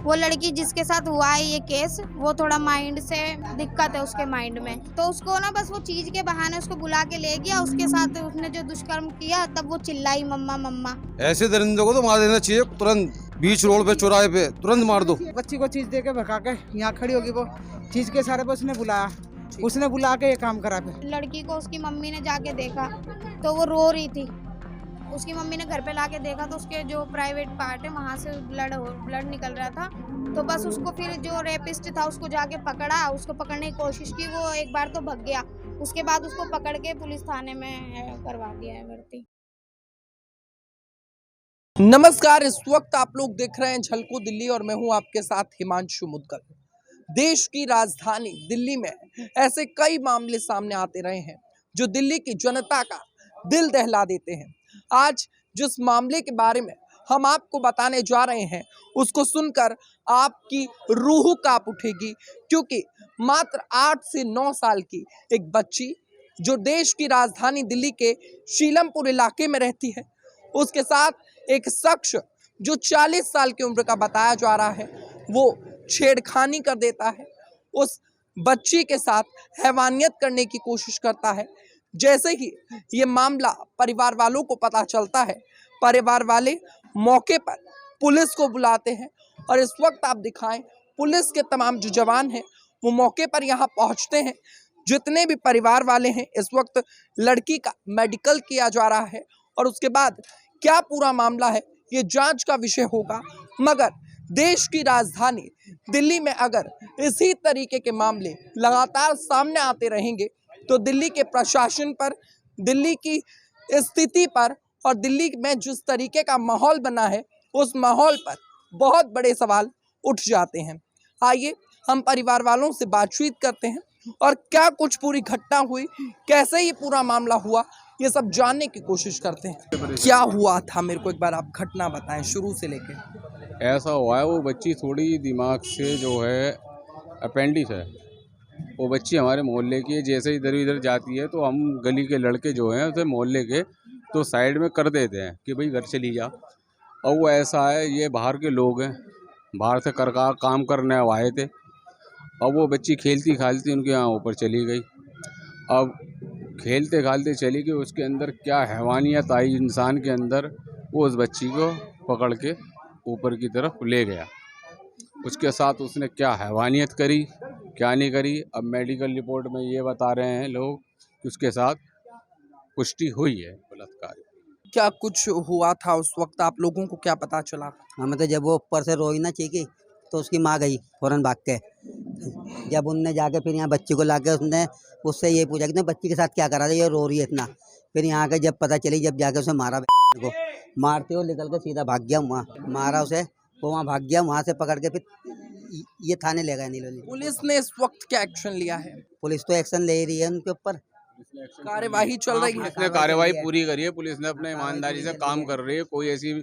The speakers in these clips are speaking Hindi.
वो लड़की जिसके साथ हुआ है ये केस, वो थोड़ा माइंड से दिक्कत है उसके माइंड में, तो उसको ना बस वो चीज के बहाने उसको बुला के ले गया, उसके साथ उसने जो दुष्कर्म किया तब वो चिल्लाई मम्मा मम्मा। ऐसे दरिंदों को तो मार देना चाहिए तुरंत, बीच रोड पे चौराहे पे तुरंत मार दो। बच्ची को चीज दे के भगा के यहाँ खड़ी होगी, वो चीज के सारे पे उसने बुलाया, उसने बुला के ये काम करा। फिर लड़की को उसकी मम्मी ने जाके देखा तो वो रो रही थी, उसकी मम्मी ने घर पे लाके देखा तो उसके जो प्राइवेट पार्ट है वहाँ से ब्लड निकल रहा था, तो बस उसको फिर जो रेपिस्ट था उसको जाके पकड़ा, उसको पकड़ने की कोशिश की, वो एक बार तो भाग गया, उसके बाद उसको पकड़ के पुलिस थाने में करवा दिया है भर्ती। नमस्कार, इस वक्त आप लोग देख रहे हैं झलको दिल्ली और मैं हूं आपके साथ हिमांशु मुद्गल। देश की राजधानी दिल्ली में ऐसे कई मामले सामने आते रहे हैं जो दिल्ली की जनता का दिल दहला देते हैं। आज जिस मामले के बारे में हम आपको बताने जा रहे हैं उसको सुनकर आपकी रूह कांप उठेगी, क्योंकि मात्र 8 से 9 साल की एक बच्ची जो देश की राजधानी दिल्ली के शीलमपुर इलाके में रहती है, उसके साथ एक शख्स जो 40 साल की उम्र का बताया जा रहा है वो छेड़खानी कर देता है, उस बच्ची के साथ हैवानियत करने की कोशिश करता है। जैसे ही ये मामला परिवार वालों को पता चलता है, परिवार वाले मौके पर पुलिस को बुलाते हैं और इस वक्त आप दिखाएं पुलिस के तमाम जो जवान हैं वो मौके पर यहाँ पहुँचते हैं। जितने भी परिवार वाले हैं इस वक्त लड़की का मेडिकल किया जा रहा है और उसके बाद क्या पूरा मामला है ये जांच का विषय होगा। मगर देश की राजधानी दिल्ली में अगर इसी तरीके के मामले लगातार सामने आते रहेंगे तो दिल्ली के प्रशासन पर, दिल्ली की स्थिति पर और दिल्ली में जिस तरीके का माहौल बना है उस माहौल पर बहुत बड़े सवाल उठ जाते हैं। आइए हम परिवार वालों से बातचीत करते हैं और क्या कुछ पूरी घटना हुई, कैसे ये पूरा मामला हुआ, ये सब जानने की कोशिश करते हैं। क्या हुआ था, मेरे को एक बार आप घटना बताएं शुरू से लेके। ऐसा हुआ है, वो बच्ची थोड़ी दिमाग से जो है अपेंडिक्स है, वो बच्ची हमारे मोहल्ले की है। जैसे इधर उधर जाती है तो हम गली के लड़के जो हैं उसे मोहल्ले के तो साइड में कर देते हैं कि भाई घर चली जा। और वो ऐसा है, ये बाहर के लोग हैं, बाहर से काम करने आए थे। अब वो बच्ची खेलती खालती उनके यहाँ ऊपर चली गई। अब खेलते खालते चली गई, उसके अंदर क्या हैवानियत आई इंसान के अंदर, वो उस बच्ची को पकड़ के ऊपर की तरफ ले गया। उसके साथ उसने क्या हैवानियत करी क्या नहीं करी, अब मेडिकल रिपोर्ट में ये बता रहे हैं लोग कि उसके साथ पुष्टि हुई है बलात्कार। क्या कुछ हुआ था उस वक्त, आप लोगों को क्या पता चला? हमें तो जब वो ऊपर से रोई ना चीखी तो उसकी माँ गई फौरन भाग के। जब उनने जाके फिर यहाँ बच्ची को लाके उसने उससे ये पूछा कि बच्ची के साथ क्या करा था, ये रो रही है इतना। फिर यहाँ के जब पता चली, जब जाके उसे मारा को, मारते हुए निकल के सीधा भाग गया, वहाँ मारा उसे, वो वहाँ भाग गया। वहाँ से पकड़ के फिर ये थाने ले गए नीलोली। पुलिस ने इस वक्त क्या एक्शन लिया है? पुलिस तो एक्शन ले रही है उनके ऊपर, कार्यवाही चल रही है। इसने कार्यवाही पूरी करी है, पुलिस ने अपने ईमानदारी से काम कर रही है। कोई ऐसी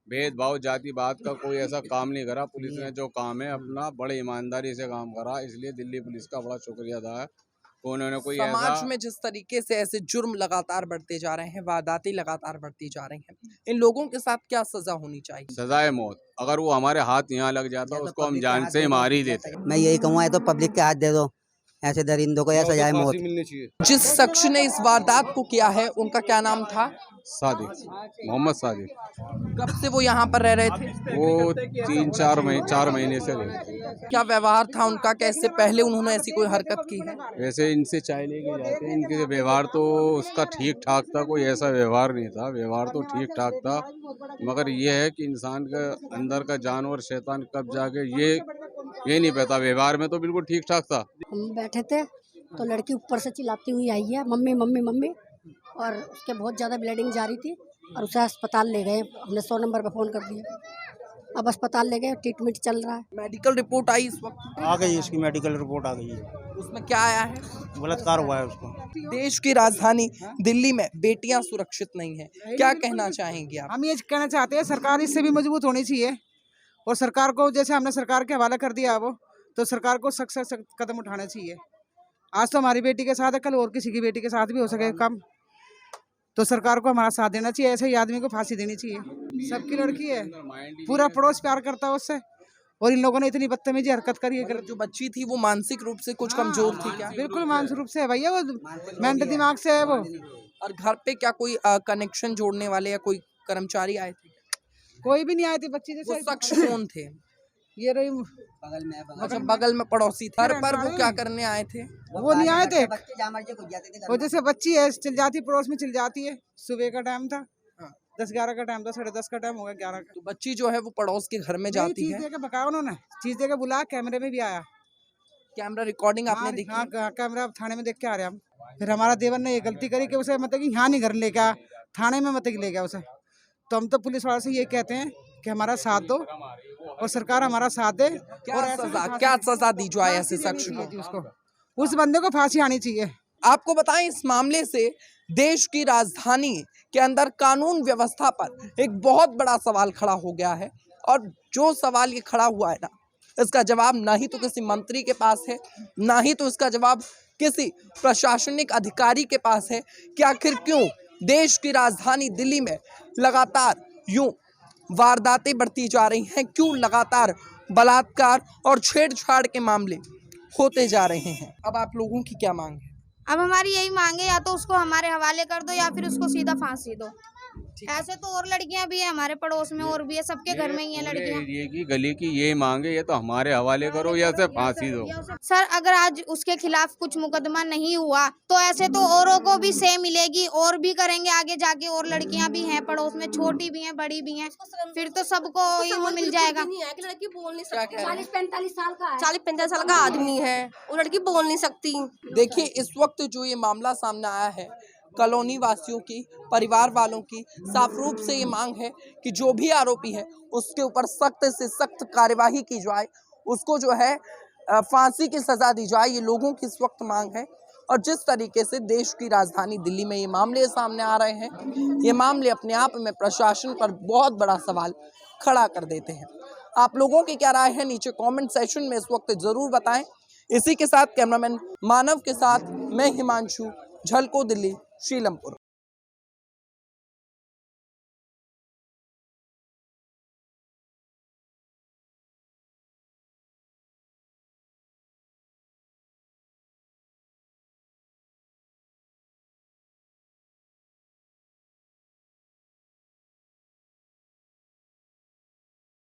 भेदभाव जाति बात का कोई ऐसा काम नहीं करा। पुलिस ने जो काम है अपना बड़े ईमानदारी से काम करा, इसलिए दिल्ली पुलिस का बड़ा शुक्रिया अदा है। उन्होंने कोई समाज में जिस तरीके से ऐसे जुर्म लगातार बढ़ते जा रहे हैं, वारदातें लगातार बढ़ती जा रही हैं, इन लोगों के साथ क्या सजा होनी चाहिए? सजाए मौत। अगर वो हमारे हाथ यहाँ लग जाता उसको हम जान से मार ही देते। मैं यही कहूँगा, तो पब्लिक के हाथ दे दो ऐसे दरिंदों को, या सजाए मौत। जिस शख्स ने इस वारदात को किया है उनका क्या नाम था? सादिक, मोहम्मद सादिक। कब से वो यहाँ पर रह रहे थे? वो 4 महीने से रहे। क्या व्यवहार था उनका, कैसे पहले उन्होंने ऐसी कोई हरकत की है? वैसे इनसे चाय लेके जाते हैं, इनके व्यवहार तो उसका ठीक ठाक था, कोई ऐसा व्यवहार नहीं था। व्यवहार तो ठीक ठाक था, मगर ये है कि इंसान का अंदर का जानवर शैतान कब जाके ये नहीं पता। व्यवहार में तो बिल्कुल ठीक ठाक था। हम बैठे थे तो लड़की ऊपर से चिल्लाती हुई आई है, मम्मी मम्मी मम्मी, और उसके बहुत ज़्यादा ब्लीडिंग जा रही थी और उसे अस्पताल ले गए। हमने 100 नंबर पर फ़ोन कर दिया, अब अस्पताल ले गए, ट्रीटमेंट चल रहा है। मेडिकल रिपोर्ट आई इस वक्त? आ गई, इसकी मेडिकल रिपोर्ट आ गई है। उसमें क्या आया है? बलात्कार हुआ है उसको। देश की राजधानी दिल्ली में बेटियां सुरक्षित नहीं है, क्या कहना चाहेंगे आप? हम ये कहना चाहते हैं सरकार इससे भी मजबूत होनी चाहिए, और सरकार को, जैसे हमने सरकार के हवाला कर दिया वो, तो सरकार को सख्त कदम उठाना चाहिए। आज तो हमारी बेटी के साथ है, कल और किसी की बेटी के साथ भी हो सके काम, तो सरकार को हमारा साथ देना चाहिए। ऐसे ही आदमी को फांसी देनी चाहिए। सबकी लड़की है, पूरा पड़ोस प्यार करता है उससे, और इन लोगों ने इतनी बदतमीजी हरकत करी है। मतलब जो बच्ची थी वो मानसिक रूप से कुछ कमजोर थी क्या? बिल्कुल मानसिक रूप से है भैया, वो मेंटल दिमाग से है वो। और घर पे क्या कोई कनेक्शन जोड़ने वाले या कोई कर्मचारी आए थे? कोई भी नहीं आए थे बच्ची वो जैसे। शख्स कौन थे? ये रही, अच्छा, बगल में पड़ोसी थे। घर पर वो क्या करने आए थे? वो नहीं आए थे। वो जैसे बच्ची है चल जाती, पड़ोस में चल जाती है। सुबह का टाइम था, 10-11 का टाइम था, 10:30 का टाइम हो गया, 11 का। तो बच्ची जो है वो पड़ोस के घर में जाती चीज है। दे के बकाया उन्होंने, चीज दे के बुला, कैमरे में भी आया। कैमरा रिकॉर्डिंग आपने देखी? हाँ, कैमरा थाने में देख के आ रहे हम। फिर हमारा देवर ने ये गलती करी कि उसे मतलब कि यहाँ नहीं घर ले गया, थाने में मतलब ले गया उसे। तो हम तो पुलिस वाले से ये कहते हैं कि हमारा साथ दो और सरकार हमारा साथ दे। क्या सजा दी जाए ऐसे शख्स को? उसको, उस बंदे को फांसी आनी चाहिए। आपको बताएं, इस मामले से देश की राजधानी के अंदर कानून व्यवस्था पर एक बहुत बड़ा सवाल खड़ा हो गया है। और जो सवाल ये खड़ा हुआ है ना, इसका जवाब ना ही तो किसी मंत्री के पास है, ना ही तो इसका जवाब किसी प्रशासनिक अधिकारी के पास है कि आखिर क्यों देश की राजधानी दिल्ली में लगातार यूं वारदातें बढ़ती जा रही हैं, क्यों लगातार बलात्कार और छेड़छाड़ के मामले होते जा रहे हैं। अब आप लोगों की क्या मांग है? अब हमारी यही मांगे, या तो उसको हमारे हवाले कर दो या फिर उसको सीधा फांसी दो। ऐसे तो और लड़कियां भी है हमारे पड़ोस में, और भी है, सबके घर में ही है लड़कियां। ये की गली की ये मांगे, ये तो हमारे हवाले करो या से फांसी दो। सर, अगर आज उसके खिलाफ कुछ मुकदमा नहीं हुआ तो ऐसे तो औरों को भी सेम मिलेगी, और भी करेंगे आगे जाके। और लड़कियां भी हैं पड़ोस में, छोटी भी हैं, बड़ी भी हैं, फिर तो सबको ही वो मिल जाएगा। लड़की बोल नहीं सकती, 40-45 साल का है। 40-45 साल का आदमी है, वो लड़की बोल नहीं सकती। देखिए, इस वक्त जो ये मामला सामने आया है, कॉलोनी वासियों की, परिवार वालों की साफ रूप से ये मांग है कि जो भी आरोपी है उसके ऊपर सख्त से सख्त कार्यवाही की जाए, उसको जो है फांसी की सजा दी जाए। ये लोगों की इस वक्त मांग है। और जिस तरीके से देश की राजधानी दिल्ली में ये मामले सामने आ रहे हैं, ये मामले अपने आप में प्रशासन पर बहुत बड़ा सवाल खड़ा कर देते हैं। आप लोगों की क्या राय है, नीचे कमेंट सेक्शन में इस वक्त जरूर बताएं। इसी के साथ कैमरामैन मानव के साथ मैं हिमांशु, झलको दिल्ली, शीलमपुर।